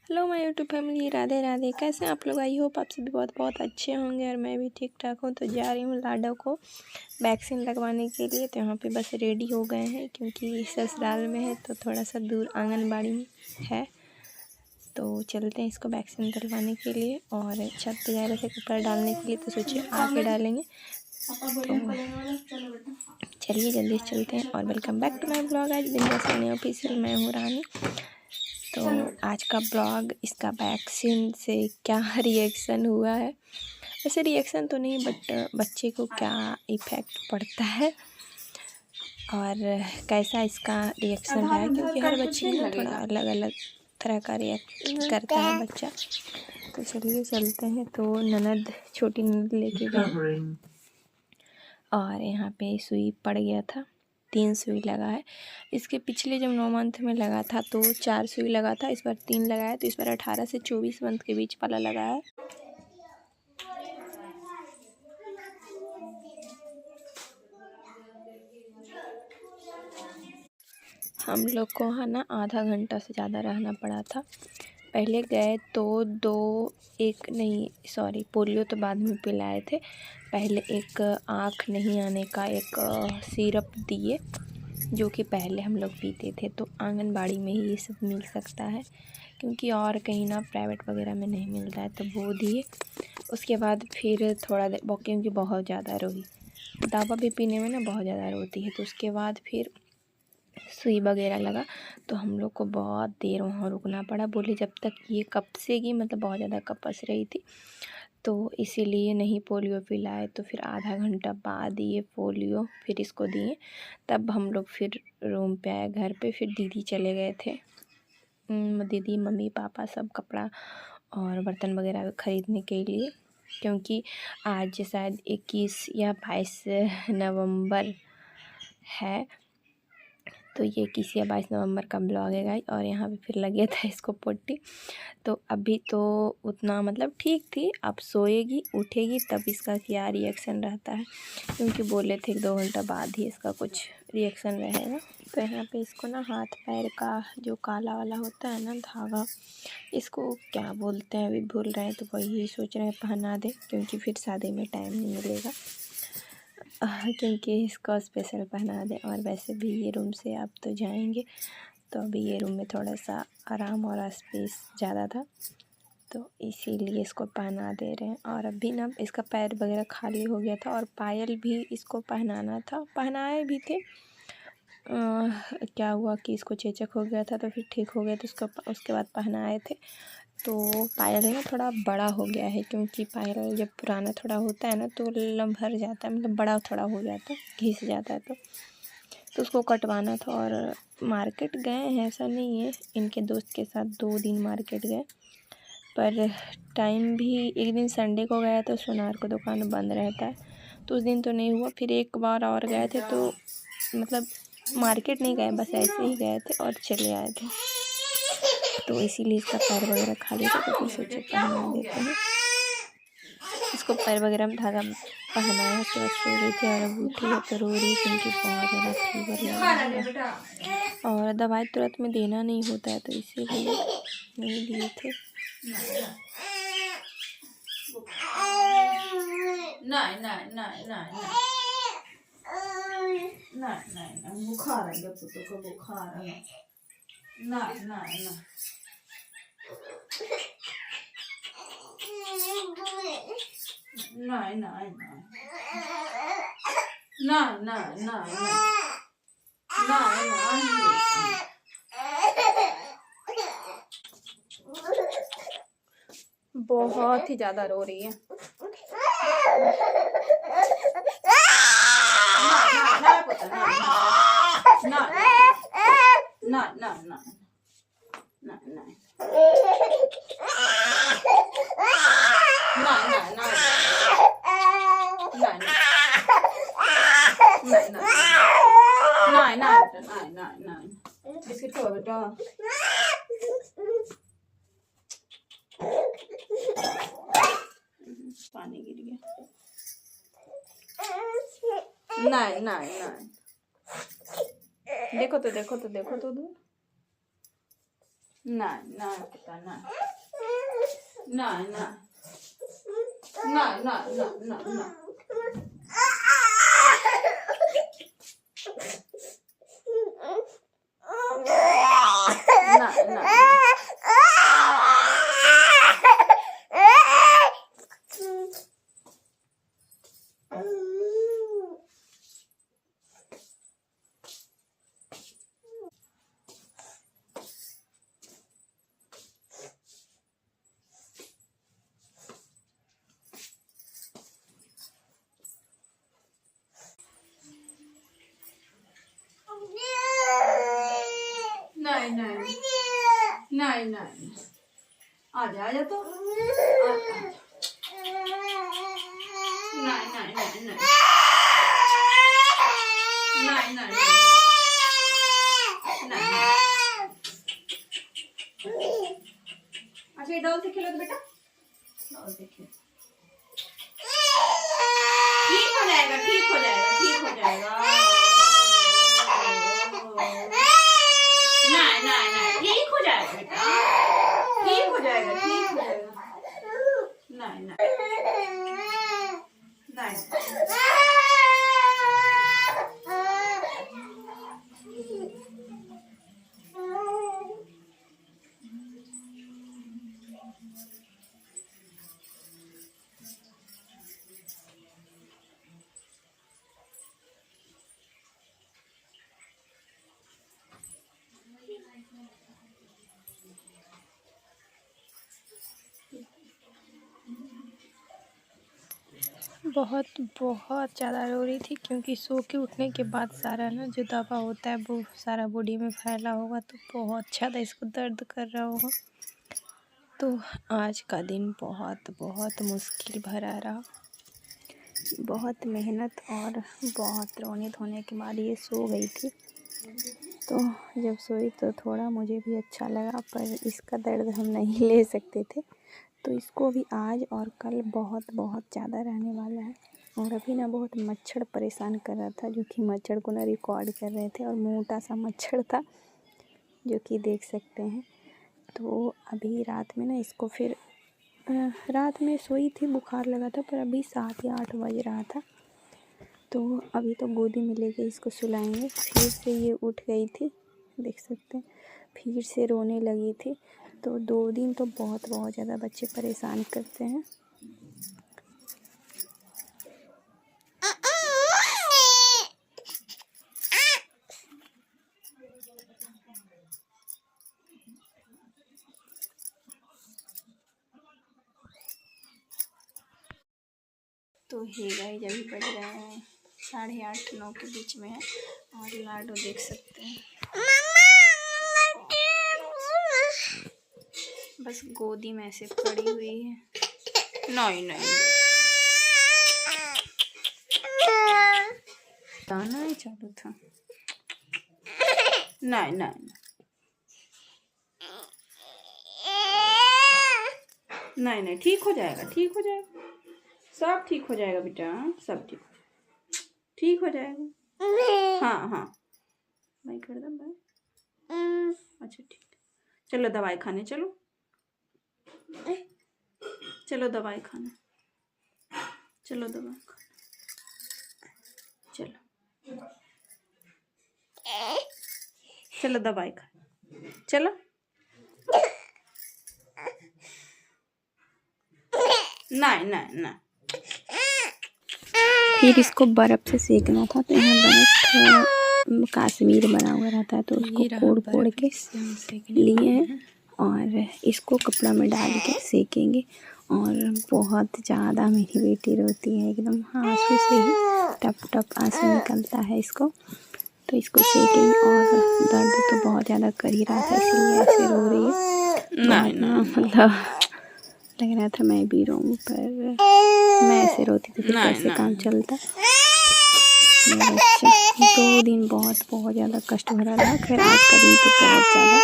Hello my YouTube family, Radhe Radhe. कैसे हैं आप लोग? आई होप आप सभी बहुत बहुत अच्छे होंगे और मैं भी ठीक ठाक हूँ। तो जा रही हूँ लाडो को वैक्सीन लगवाने के लिए। तो यहाँ पे बस रेडी हो गए हैं क्योंकि ससुराल में है तो थोड़ा सा दूर आंगनबाड़ी में है। तो चलते हैं इसको वैक्सीन दिलवाने के लिए। और छत पे जा रहे थे कपड़ा डालने के लिए, तो सोचे आके डालेंगे। तो चलिए जल्दी से चलते हैं। और welcome back to my blog. आज बिंदास ऑफिशियल, मैं हूँ रानी। तो आज का ब्लॉग इसका वैक्सीन से क्या रिएक्शन हुआ है, वैसे रिएक्शन तो नहीं बट बच्चे को क्या इफ़ेक्ट पड़ता है और कैसा इसका रिएक्शन रहा है, क्योंकि हर बच्चे में थोड़ा अलग अलग तरह का रिएक्ट करता है बच्चा। तो चलिए चलते हैं। तो ननद, छोटी ननद लेके गए और यहाँ पे सुई पड़ गया था। 3 सुई लगा है। इसके पिछले जब 9 मंथ में लगा था तो 4 सुई लगा था, इस बार 3 लगाया। तो इस बार 18 से 24 मंथ के बीच वाला लगा है। हम लोग को है ना आधा घंटा से ज़्यादा रहना पड़ा था। पहले गए तो पोलियो तो बाद में पिलाए थे। पहले एक आँख नहीं आने का एक सिरप दिए, जो कि पहले हम लोग पीते थे। तो आंगनबाड़ी में ही ये सब मिल सकता है, क्योंकि और कहीं ना प्राइवेट वगैरह में नहीं मिलता है। तो वो दिए। उसके बाद फिर थोड़ा देर क्योंकि बहुत ज़्यादा रोई, दवा भी पीने में ना बहुत ज़्यादा रोती है। तो उसके बाद फिर सुई वगैरह लगा। तो हम लोग को बहुत देर वहाँ रुकना पड़ा। बोले जब तक ये कपसेगी, मतलब बहुत ज़्यादा कपस रही थी, तो इसीलिए नहीं पोलियो पिलाए। तो फिर आधा घंटा बाद ये पोलियो फिर इसको दिए। तब हम लोग फिर रूम पे आए, घर पे। फिर दीदी चले गए थे, दीदी मम्मी पापा सब कपड़ा और बर्तन वगैरह ख़रीदने के लिए, क्योंकि आज शायद 21 या 22 नवंबर है। तो ये 21 या 22 नवंबर का ब्लॉग है गाइस। और यहाँ पे फिर लगे था इसको पट्टी। तो अभी तो उतना मतलब ठीक थी। अब सोएगी उठेगी तब इसका क्या रिएक्शन रहता है, क्योंकि बोले थे 2 घंटा बाद ही इसका कुछ रिएक्शन रहेगा। तो यहाँ पे इसको ना हाथ पैर का जो काला वाला होता है ना धागा, इसको क्या बोलते हैं अभी भूल रहे हैं। तो वही सोच रहे हैं पहना दे, क्योंकि फिर शादी में टाइम नहीं मिलेगा, क्योंकि इसको स्पेशल पहना दें। और वैसे भी ये रूम से आप तो जाएंगे, तो अभी ये रूम में थोड़ा सा आराम और स्पेस ज़्यादा था, तो इसीलिए इसको पहना दे रहे हैं। और अभी ना इसका पैर वगैरह खाली हो गया था और पायल भी इसको पहनाना था, पहनाए भी थे। क्या हुआ कि इसको चेचक हो गया था, तो फिर ठीक हो गया तो उसके बाद पहनाए थे। तो पायल है ना थोड़ा बड़ा हो गया है, क्योंकि पायल जब पुराना थोड़ा होता है ना तो लम्भर जाता है, मतलब बड़ा थोड़ा हो जाता है, घिस जाता है। तो उसको कटवाना था। और मार्केट गए हैं, ऐसा नहीं है, इनके दोस्त के साथ 2 दिन मार्केट गए, पर टाइम भी एक दिन संडे को गया तो सोनार को दुकान बंद रहता है, तो उस दिन तो नहीं हुआ। फिर एक बार और गए थे, तो मतलब मार्केट नहीं गए, बस ऐसे ही गए थे और चले आए थे। तो इसीलिए इसका पैर वगैरह खाली था, तो फिर सोचे पहना देते हैं इसको। पैर वगैरह में धागा पहनाया, उसके बाद सो रही थी और अब उठी है तो रो रही, क्योंकि बहुत ज़्यादा फीवर लग रहा है और दवाई तुरंत में देना नहीं होता है, तो इसीलिए नहीं दिए थे। बुखार है, तो बुखार है ना। बहुत ही ज्यादा रो रही है। बिस्किट खाओ बेटा। पानी गिर गया। नहीं देखो तो दूर। ना ना बेटा ना ना ना ना ना ना ना ना ना ना नहीं नहीं नहीं नहीं आजा आजा तो नहीं नहीं नहीं नहीं नहीं नहीं नहीं अच्छा ये डॉल से खेलो तो बेटा डॉल से खेलो ठीक हो जाएगा ठीक हो जाएगा ठीक हो जाएगा नहीं नहीं नहीं ठीक हो जाएगा बेटा ठीक हो जाएगा ठीक हो जाएगा नहीं नहीं नहीं बहुत बहुत ज़्यादा रो रही थी, क्योंकि सो के उठने के बाद सारा ना जो दवा होता है वो सारा बॉडी में फैला होगा, तो बहुत ज़्यादा इसको दर्द कर रहा होगा। तो आज का दिन बहुत बहुत मुश्किल भरा रहा, बहुत मेहनत और बहुत रोने धोने के बाद ये सो गई थी। तो जब सोई तो थोड़ा मुझे भी अच्छा लगा, पर इसका दर्द हम नहीं ले सकते थे, तो इसको भी आज और कल बहुत बहुत ज़्यादा रहने वाला है। और अभी ना बहुत मच्छर परेशान कर रहा था, जो कि मच्छर को ना रिकॉर्ड कर रहे थे, और मोटा सा मच्छर था जो कि देख सकते हैं। तो अभी रात में ना इसको फिर रात में सोई थी, बुखार लगा था, पर अभी 7 या 8 बज रहा था, तो अभी तो गोदी में लेके इसको सुलाएंगे। फिर से ये उठ गई थी, देख सकते हैं, फिर से रोने लगी थी। तो 2 दिन तो बहुत ज़्यादा बच्चे परेशान करते हैं। तो हे गाइस अभी बज रहे हैं 8:30-9 के बीच में है, और लाडो देख सकते हैं बस गोदी में ऐसे पड़ी हुई है। नहीं नहीं दाना ही चालू था। नहीं नहीं नहीं नहीं ठीक हो जाएगा ठीक हो जाएगा सब ठीक हो जाएगा बेटा सब ठीक हो जाएगा। हाँ हाँ भाई कर दो भाई। अच्छा ठीक चलो दवाई खाने चलो चलो दवाई खाने चलो दवाई खाने चलो चलो दवाई खाने चलो नहीं नहीं नहीं फिर इसको बर्फ़ से सेकना था, तो यहाँ बर्फ़ कश्मीर बना हुआ रहता है, तो उसको फोड़ के लिए हैं, और इसको कपड़ा में डाल के सेकेंगे। और बहुत ज़्यादा मेरी बेटी रोती है, एकदम आंसू से ही टप टप आंसू निकलता है इसको। तो इसको सेकेंगे, और दर्द तो बहुत ज़्यादा कर ही रहा था, इसलिए ऐसे रो रही है। मतलब लग रहा था मैं भी रोऊं, पर मैं ऐसे रोती थी तो कैसे काम चलता। मेरा बच्चा 2 दिन बहुत ज़्यादा कष्ट भरा रहा। खैर आज का दिन तो बहुत ज़्यादा,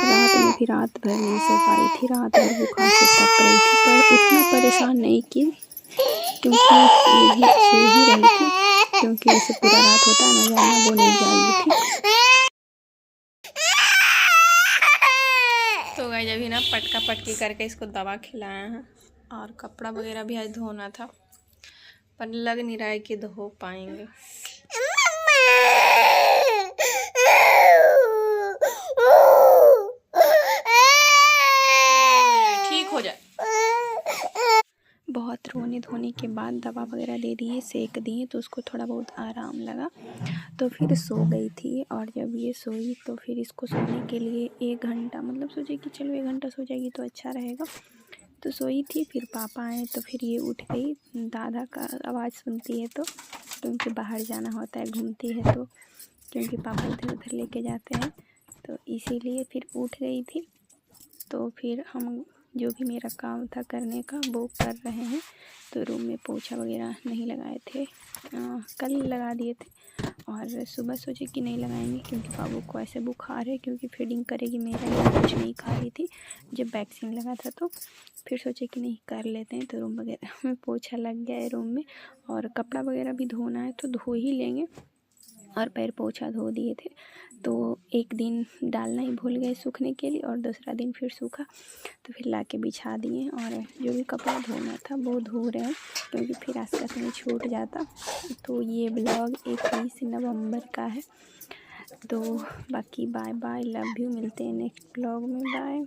रात में भी रात भर नहीं सो पाई थी, रात भर बुखार से तप रही थी, पर उतना परेशान नहीं की, क्योंकि ये भी सो ही रही थी, क्योंकि ऐसे पूरा रात होता है ना, जाना वो नहीं जागी थी। ना पटका पटकी करके इसको दवा खिलाए हैं और कपड़ा वगैरह भी आज धोना था, पर लग नहीं रहा है कि धो पाएंगे। ठीक हो जाए। बहुत रोने धोने के बाद दवा वगैरह दे दिए, सेक दिए, तो उसको थोड़ा बहुत आराम लगा तो फिर सो गई थी। और जब ये सोई तो फिर इसको सोने के लिए 1 घंटा, मतलब सोचे कि चलो 1 घंटा सो जाएगी तो अच्छा रहेगा, तो सोई थी। फिर पापा आए तो फिर ये उठ गई, दादा का आवाज़ सुनती है तो, क्योंकि बाहर जाना होता है, घूमती है तो, क्योंकि पापा इधर उधर लेके जाते हैं, तो इसीलिए फिर उठ गई थी। तो फिर हम जो भी मेरा काम था करने का वो कर रहे हैं। तो रूम में पोछा वगैरह नहीं लगाए थे, कल लगा दिए थे, और सुबह सोचे कि नहीं लगाएंगे क्योंकि बाबू को ऐसे बुखार है, क्योंकि फीडिंग करेगी मेरा ही, कुछ नहीं खा रही थी जब वैक्सीन लगा था। तो फिर सोचे कि नहीं कर लेते हैं, तो रूम वगैरह में पोछा लग गया है रूम में। और कपड़ा वगैरह भी धोना है तो धो ही लेंगे, और पैर पोछा धो दिए थे। तो एक दिन डालना ही भूल गए सूखने के लिए, और दूसरा दिन फिर सूखा तो फिर लाके बिछा दिए। और जो भी कपड़ा धोना था वो धो रहे हैं, क्योंकि फिर आसपास में छूट जाता। तो ये ब्लॉग 21 नवंबर का है। तो बाकी बाय बाय, लव यू, मिलते हैं नेक्स्ट ब्लॉग में, बाय।